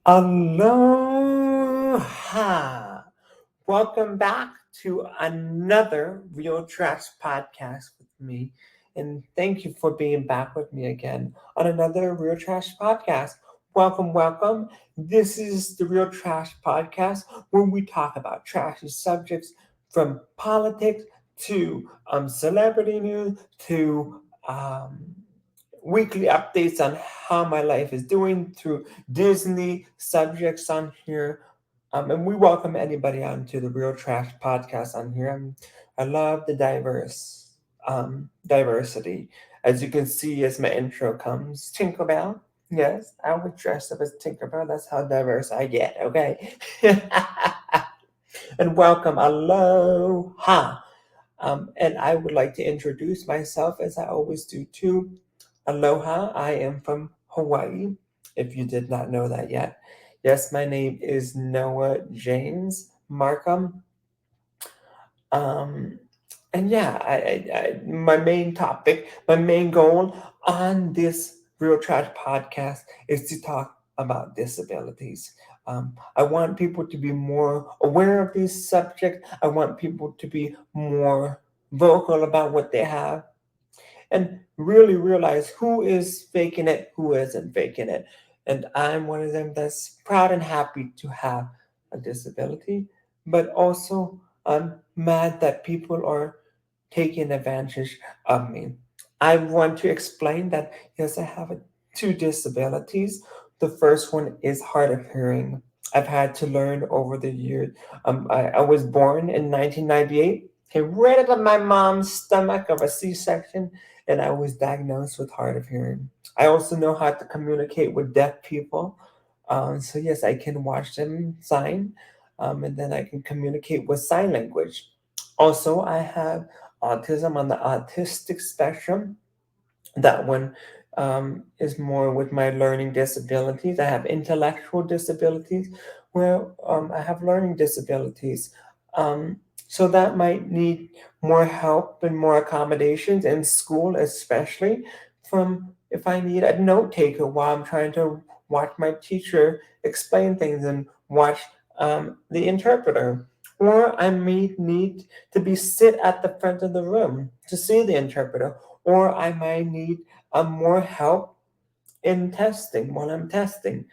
Aloha! Welcome back to another Real Trash podcast with me. And thank you for being back with me again on another Real Trash podcast. Welcome, welcome. This is the Real Trash podcast where we talk about trashy subjects from politics to celebrity news to weekly updates on how my life is doing through Disney subjects on here. And we welcome anybody onto the Real Trash podcast on here. I love the diversity. As you can see, as my intro comes, Tinkerbell. Yes, I would dress up as Tinkerbell. That's how diverse I get. Okay. And welcome, aloha. And I would like to introduce myself as I always do too. Aloha, I am from Hawaii, if you did not know that yet. Yes, my name is Noah James Markham. Um, and yeah, my main topic, my main goal on this Real Trash podcast is to talk about disabilities. I want people to be more aware of these subjects. I want people to be more vocal about what they have and really realize who is faking it, who isn't faking it. And I'm one of them that's proud and happy to have a disability, but also I'm mad that people are taking advantage of me. I want to explain that yes, I have two disabilities. The first one is hard of hearing. I've had to learn over the years. I was born in 1998, came right out of my mom's stomach of a C-section, and I was diagnosed with hard of hearing. I also know how to communicate with deaf people. So, yes, I can watch them sign, and then I can communicate with sign language. Also, I have autism on the autistic spectrum. That one is more with my learning disabilities. I have intellectual disabilities where I have learning disabilities. So that might need more help and more accommodations in school, especially from if I need a note taker while I'm trying to watch my teacher explain things and watch the interpreter. Or I may need to be sit at the front of the room to see the interpreter, or I might need more help in testing while I'm testing.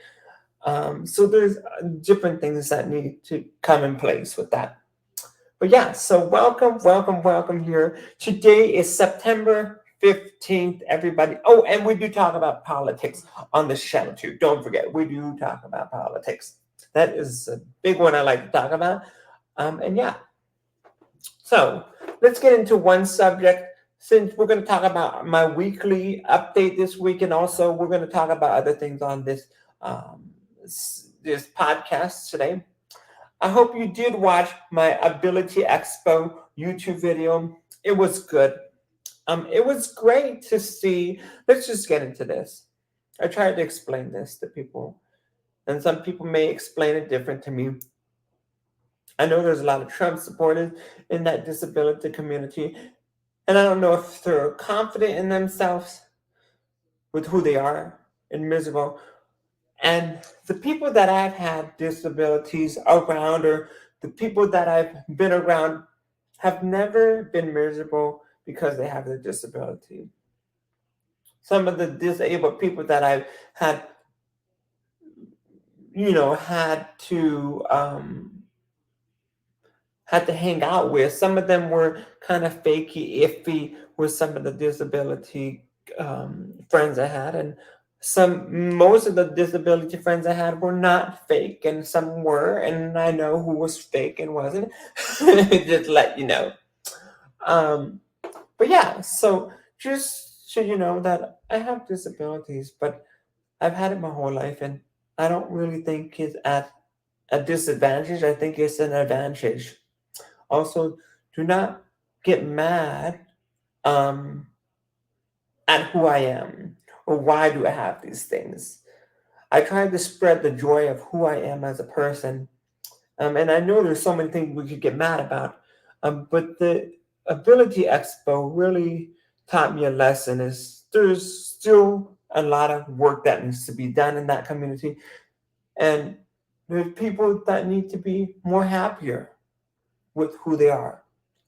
So there's different things that need to come in place with that. But yeah, so welcome, welcome, welcome here. Today is September 15th, everybody. Oh, and we do talk about politics on the show too. Don't forget, we do talk about politics. That is a big one I like to talk about. And yeah, so let's get into one subject since we're going to talk about my weekly update this week, and also we're going to talk about other things on this podcast today. I hope you did watch my Ability Expo YouTube video. It was good. It was great to see. Let's just get into this. I tried to explain this to people, and some people may explain it different to me. I know there's a lot of Trump supporters in that disability community, and I don't know if they're confident in themselves with who they are and miserable. And the people that I've had disabilities around, or the people that I've been around, have never been miserable because they have a disability. Some of the disabled people that I've had, had to hang out with. Some of them were kind of fakey, iffy with some of the disability friends I had, and most of the disability friends I had were not fake, and some were, and I know who was fake and wasn't. Just let you know. Um, but yeah, so just so you know that I have disabilities, but I've had it my whole life, and I don't really think it's at a disadvantage. I think it's an advantage. Also, do not get mad um, at who I am or why do I have these things. I try to spread the joy of who I am as a person. And I know there's so many things we could get mad about. But the Ability Expo really taught me a lesson is there's still a lot of work that needs to be done in that community. And there's people that need to be more happier with who they are.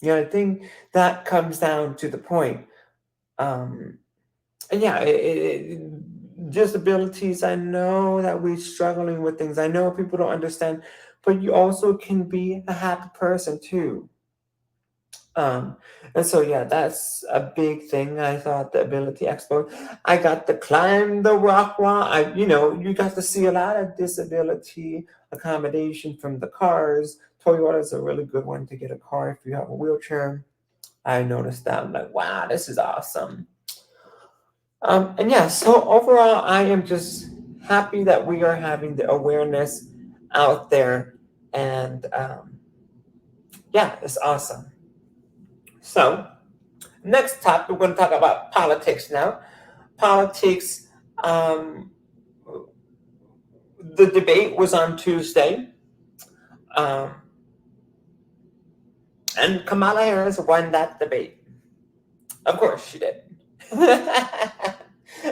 I think that comes down to the point. Um, and yeah, disabilities, I know that we're struggling with things. I know people don't understand, but you also can be a happy person too. Um, and so yeah, that's a big thing. I thought the Ability Expo. I got to climb the rock wall. You got to see a lot of disability accommodation from the cars. Toyota is a really good one to get a car if you have a wheelchair. I noticed that. I'm like, wow, this is awesome. And yeah, so overall, I am just happy that we are having the awareness out there, and yeah, it's awesome. So, next topic, we're going to talk about politics now. Politics, um, the debate was on Tuesday, um, and Kamala Harris won that debate. Of course, she did.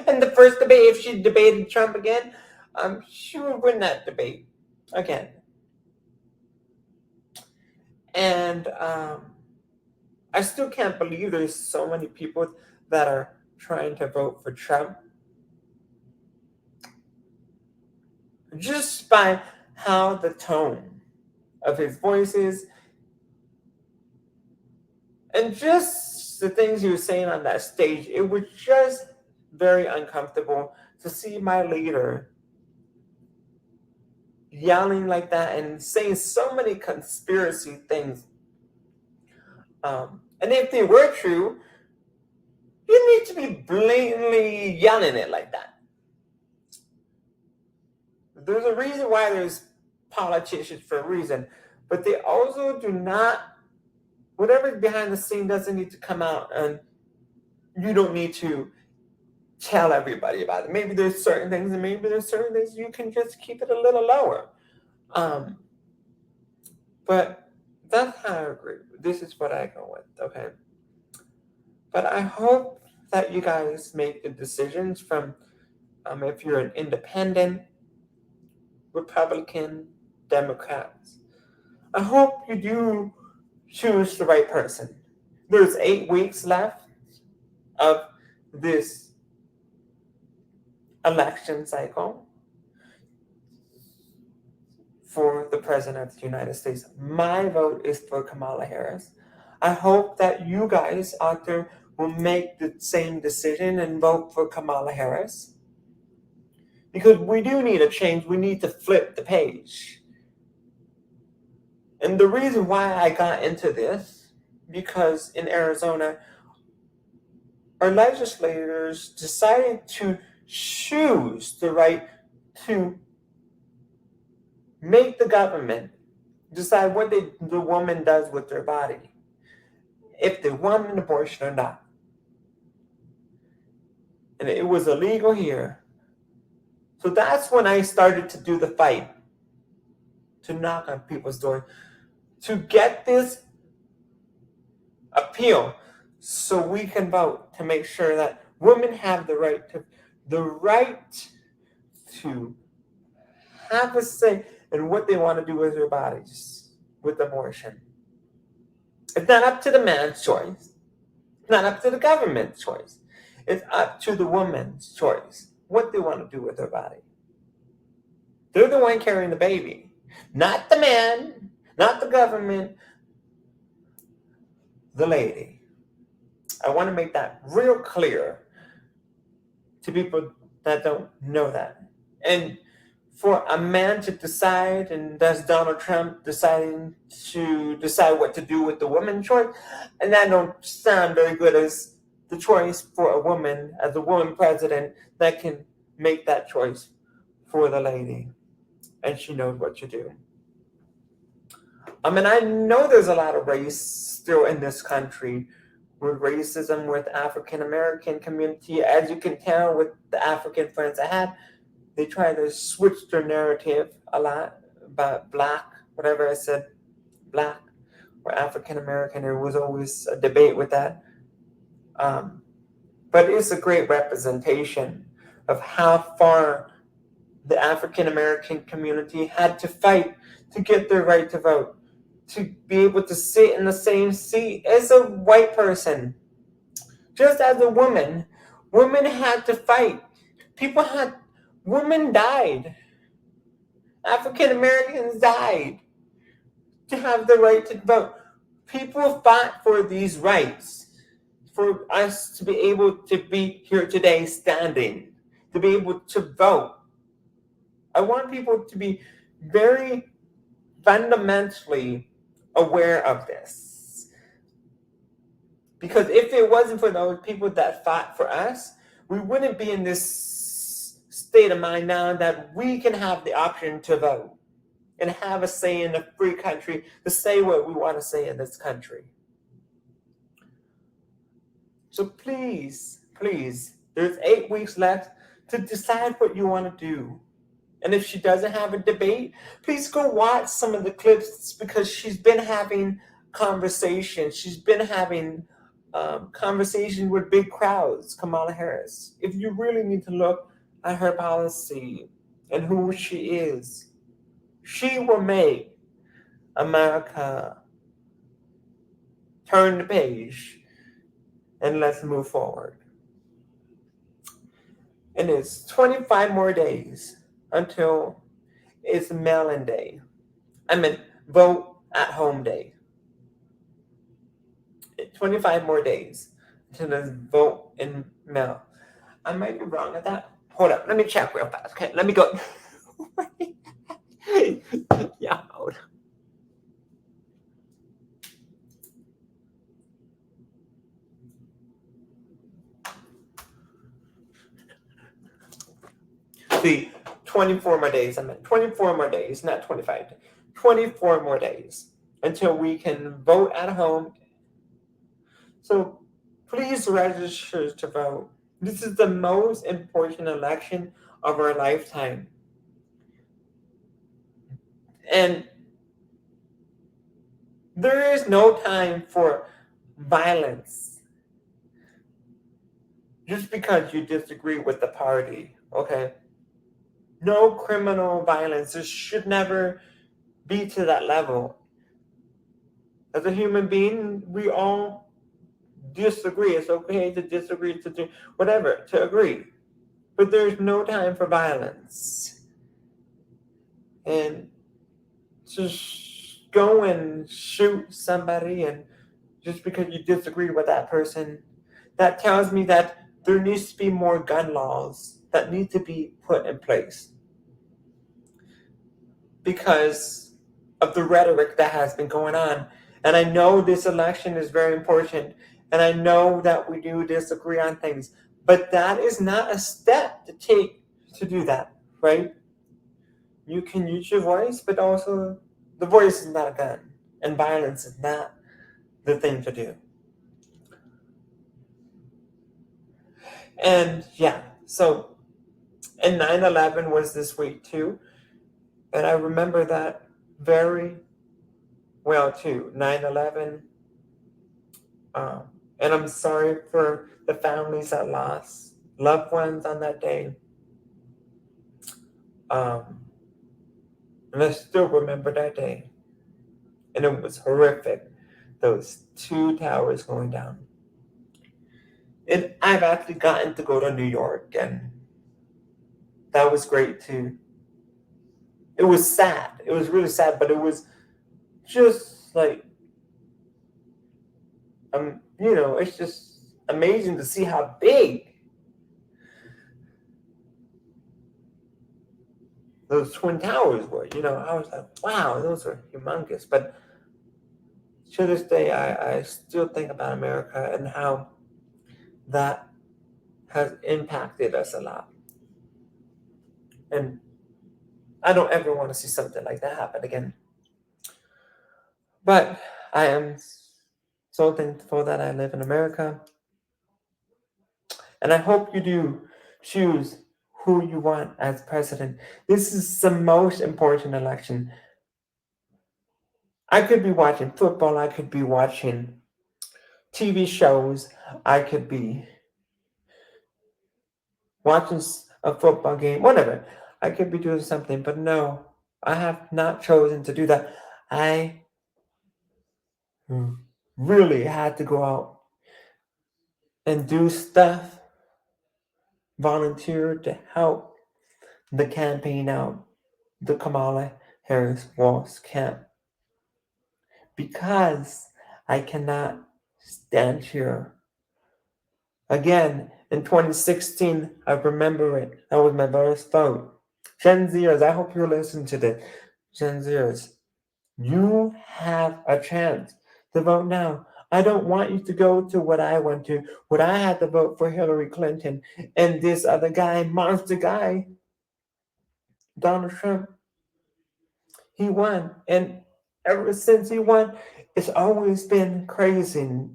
And the first debate, if she debated Trump again, she would win that debate again. And I still can't believe there's so many people that are trying to vote for Trump just by how the tone of his voice is and just the things he was saying on that stage. It was just very uncomfortable to see my leader yelling like that and saying so many conspiracy things. And if they were true, you need to be blatantly yelling it like that. There's a reason why there's politicians for a reason, but they also do not, whatever's behind the scene doesn't need to come out, and you don't need to tell everybody about it. Maybe there's certain things, and maybe there's certain things you can just keep it a little lower. But that's how I agree. This is what I go with, okay? But I hope that you guys make the decisions from, if you're an independent, Republican, Democrats. I hope you do choose the right person. There's 8 weeks left of this election cycle for the President of the United States. My vote is for Kamala Harris. I hope that you guys out there will make the same decision and vote for Kamala Harris. Because we do need a change. We need to flip the page. And the reason why I got into this, because in Arizona, our legislators decided to choose the right to make the government decide what the woman does with their body, if they want an abortion or not. And it was illegal here. So that's when I started to do the fight, to knock on people's doors, to get this appeal so we can vote to make sure that women have the right to have a say in what they want to do with their bodies with abortion. It's not up to the man's choice. It's not up to the government's choice. It's up to the woman's choice what they want to do with their body. They're the one carrying the baby, not the man, not the government, the lady. I want to make that real clear to people that don't know that. And for a man to decide, and that's Donald Trump deciding to decide what to do with the woman's choice, and that don't sound very good as the choice for a woman, as a woman president that can make that choice for the lady, and she knows what to do. I know there's a lot of race still in this country, with racism with African American community. As you can tell with the African friends I had, they try to switch their narrative a lot about black, whatever I said, black or African American. There was always a debate with that. But it's a great representation of how far the African American community had to fight to get their right to vote, to be able to sit in the same seat as a white person. Just as a woman, women had to fight. Women died. African Americans died to have the right to vote. People fought for these rights, for us to be able to be here today standing, to be able to vote. I want people to be very fundamentally aware of this. Because if it wasn't for those people that fought for us, we wouldn't be in this state of mind now that we can have the option to vote and have a say in a free country to say what we want to say in this country. So please, there's 8 weeks left to decide what you want to do. And if she doesn't have a debate, please go watch some of the clips, because she's been having conversations. She's been having conversations with big crowds, Kamala Harris. If you really need to look at her policy and who she is, she will make America turn the page and let's move forward. And it's 25 more days until it's mail-in day. I mean, vote at home day. 25 more days until there's vote in mail. I might be wrong at that. Hold up, let me check real fast. Okay, let me go. Yeah, hold on. See, 24 more days. I meant 24 more days, not 25. 24 more days until we can vote at home. So please register to vote. This is the most important election of our lifetime. And there is no time for violence just because you disagree with the party, okay? No criminal violence. It should never be to that level. As a human being, we all disagree. It's okay to disagree, to do whatever, to agree. But there's no time for violence. And just go and shoot somebody, and just because you disagree with that person, that tells me that there needs to be more gun laws that need to be put in place because of the rhetoric that has been going on. And I know this election is very important, and I know that we do disagree on things, but that is not a step to take to do that, right? You can use your voice, but also the voice is not a gun, and violence is not the thing to do. And yeah, so, and 9/11 was this week too, and I remember that very well too. 9/11, and I'm sorry for the families that lost loved ones on that day. And I still remember that day, and it was horrific. Those two towers going down. And I've actually gotten to go to New York, and that was great too. It was sad. It was really sad, but it was just like, it's just amazing to see how big those twin towers were. I was like, wow, those are humongous. But to this day, I still think about America and how that has impacted us a lot. And I don't ever want to see something like that happen again. But I am so thankful that I live in America. And I hope you do choose who you want as president. This is the most important election. I could be watching football. I could be watching TV shows. I could be watching a football game, whatever. I could be doing something, but no, I have not chosen to do that. I really had to go out and do stuff, volunteer to help the campaign out, the Kamala Harris Walls camp, because I cannot stand here. Again, in 2016, I remember it. That was my first vote. Gen Zers, I hope you're listening to this. Gen Zers, you have a chance to vote now. I don't want you to go to what I went to, what I had to vote for Hillary Clinton and this other guy, monster guy, Donald Trump. He won. And ever since he won, it's always been crazy.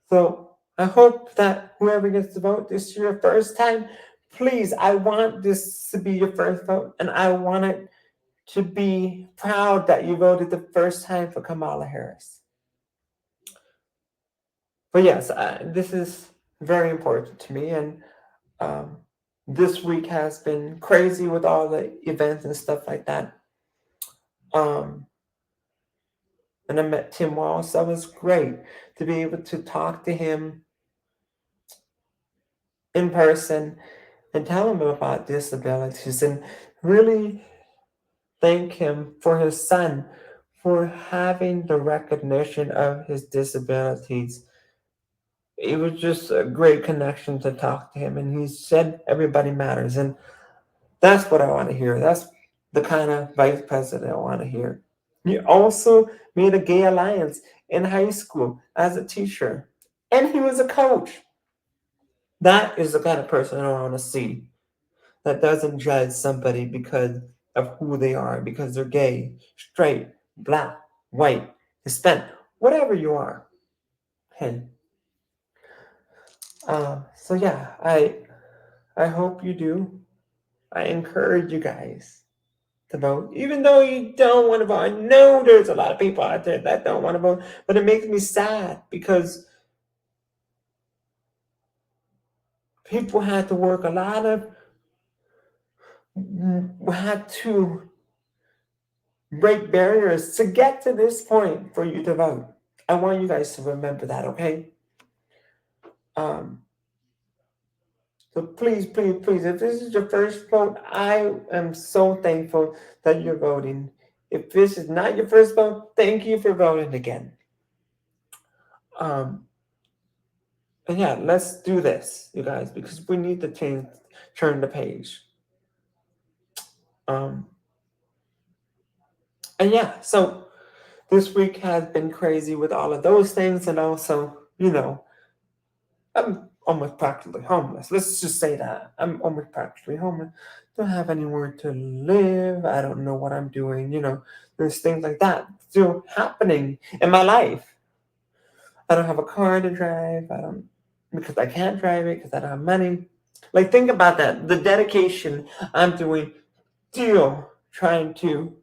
So I hope that whoever gets to vote this is your first time. Please, I want this to be your first vote, and I want it to be proud that you voted the first time for Kamala Harris. But yes, this is very important to me, and um, this week has been crazy with all the events and stuff like that. And I met Tim Walz. That was great to be able to talk to him in person and tell him about disabilities and really thank him for his son for having the recognition of his disabilities. It was just a great connection to talk to him, and he said everybody matters, and that's what I want to hear. That's the kind of vice president I want to hear. He also made a gay alliance in high school as a teacher, and he was a coach. That is the kind of person I want to see, that doesn't judge somebody because of who they are, because they're gay, straight, black, white, Hispanic, whatever you are. Hey. So yeah, I hope you do. I encourage you guys to vote, even though you don't want to vote. I know there's a lot of people out there that don't want to vote, but it makes me sad because people had to work a lot of, had to break barriers to get to this point for you to vote. I want you guys to remember that, okay? Um, so please, please, please, if this is your first vote, I am so thankful that you're voting. If this is not your first vote, thank you for voting again. And yeah, let's do this, you guys, because we need to turn the page. And yeah, so this week has been crazy with all of those things, and also, I'm almost practically homeless. Let's just say that. I'm almost practically homeless. Don't have anywhere to live. I don't know what I'm doing. There's things like that still happening in my life. I don't have a car to drive. Because I can't drive it because I don't have money. Like, think about that. The dedication I'm doing, still trying to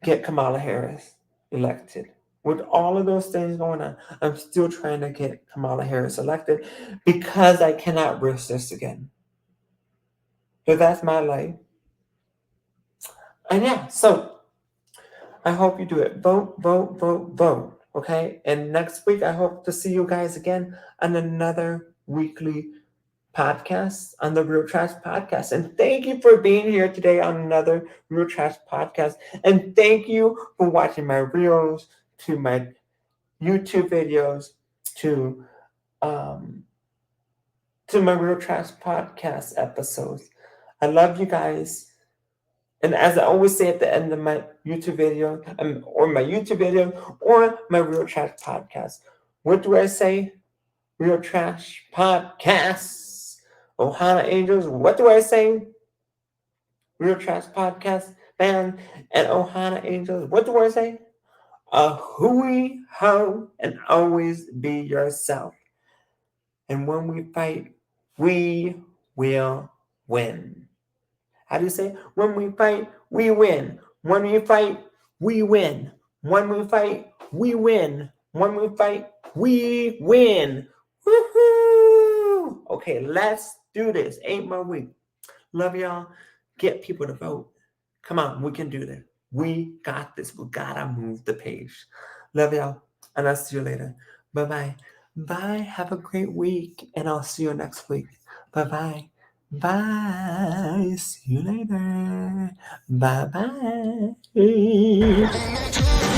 get Kamala Harris elected. With all of those things going on, I'm still trying to get Kamala Harris elected because I cannot risk this again. So that's my life. And yeah, so I hope you do it. Vote, vote, vote, vote. Okay? And next week, I hope to see you guys again on another weekly podcast on the Real Trash Podcast. And thank you for being here today on another Real Trash Podcast. And thank you for watching my reels, to my YouTube videos, to my Real Trash Podcast episodes. I love you guys. And as I always say at the end of my YouTube video, or my YouTube video, or my Real Trash Podcast, what do I say? Real Trash Podcast. Ohana Angels, what do I say? Real Trash Podcast Band and Ohana Angels, what do I say? A hooey ho and always be yourself. And when we fight, we will win. How do you say? When we fight, we win. When we fight, we win. When we fight, we win. When we fight, we win. Woohoo! Okay, let's do this. 8 more weeks. Love y'all. Get people to vote. Come on, we can do this. We got this. We gotta move the page. Love y'all. And I'll see you later. Bye bye. Bye. Have a great week. And I'll see you next week. Bye bye. Bye. See you later. Bye bye.